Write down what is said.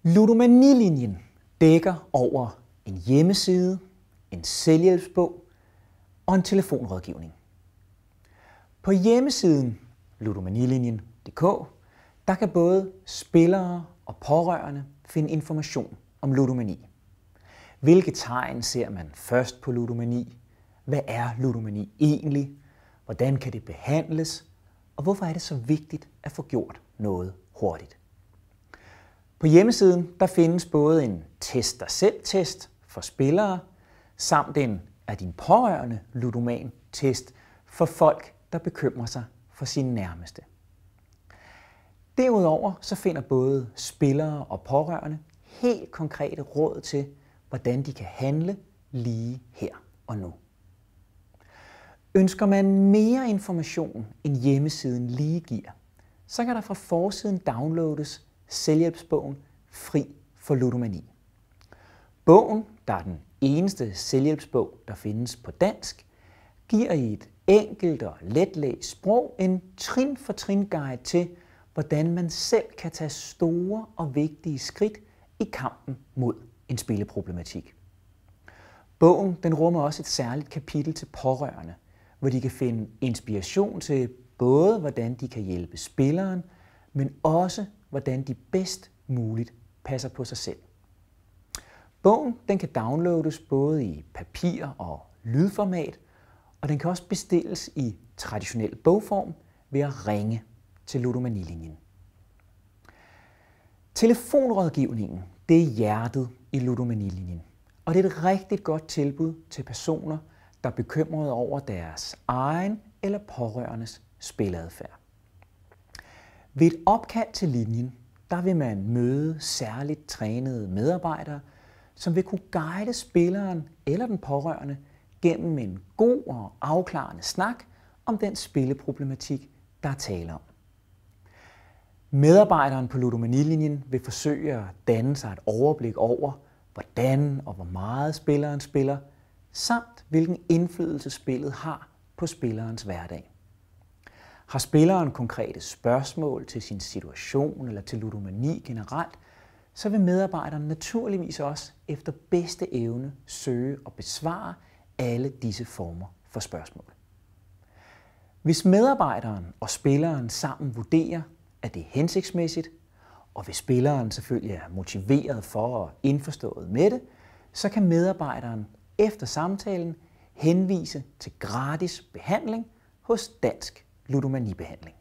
Ludomanilinjen dækker over en hjemmeside, en selvhjælpsbog og en telefonrådgivning. På hjemmesiden ludomanilinjen.dk der kan både spillere og pårørende finde information om ludomani. Hvilke tegn ser man først på ludomani? Hvad er ludomani egentlig? Hvordan kan det behandles? Og hvorfor er det så vigtigt at få gjort noget hurtigt? På hjemmesiden der findes både en test dig selv-test for spillere, samt en af din pårørende ludoman-test for folk, der bekymrer sig for sine nærmeste. Derudover så finder både spillere og pårørende helt konkrete råd til, hvordan de kan handle lige her og nu. Ønsker man mere information end hjemmesiden lige giver, så kan der fra forsiden downloades selvhjælpsbogen Fri for ludomani. Bogen, der er den eneste selvhjælpsbog, der findes på dansk, giver i et enkelt og letlæst sprog en trin-for-trin guide til, hvordan man selv kan tage store og vigtige skridt i kampen mod en spilleproblematik. Bogen den rummer også et særligt kapitel til pårørende, hvor de kan finde inspiration til både, hvordan de kan hjælpe spilleren, men også, hvordan de bedst muligt passer på sig selv. Bogen den kan downloades både i papir- og lydformat, og den kan også bestilles i traditionel bogform ved at ringe til Ludomanilinjen. Telefonrådgivningen det er hjertet i Ludomanilinjen, og det er et rigtig godt tilbud til personer, der er bekymrede over deres egen eller pårørendes spilleadfærd. Ved et opkald til linjen, der vil man møde særligt trænede medarbejdere, som vil kunne guide spilleren eller den pårørende gennem en god og afklarende snak om den spilleproblematik, der er tale om. Medarbejderen på Ludomanilinjen vil forsøge at danne sig et overblik over, hvordan og hvor meget spilleren spiller, samt hvilken indflydelse spillet har på spillerens hverdag. Har spilleren konkrete spørgsmål til sin situation eller til ludomani generelt, så vil medarbejderen naturligvis også efter bedste evne søge og besvare alle disse former for spørgsmål. Hvis medarbejderen og spilleren sammen vurderer, at det er hensigtsmæssigt, og hvis spilleren selvfølgelig er motiveret for og indforstået med det, så kan medarbejderen efter samtalen henvise til gratis behandling hos Dansk Ludomanibehandling.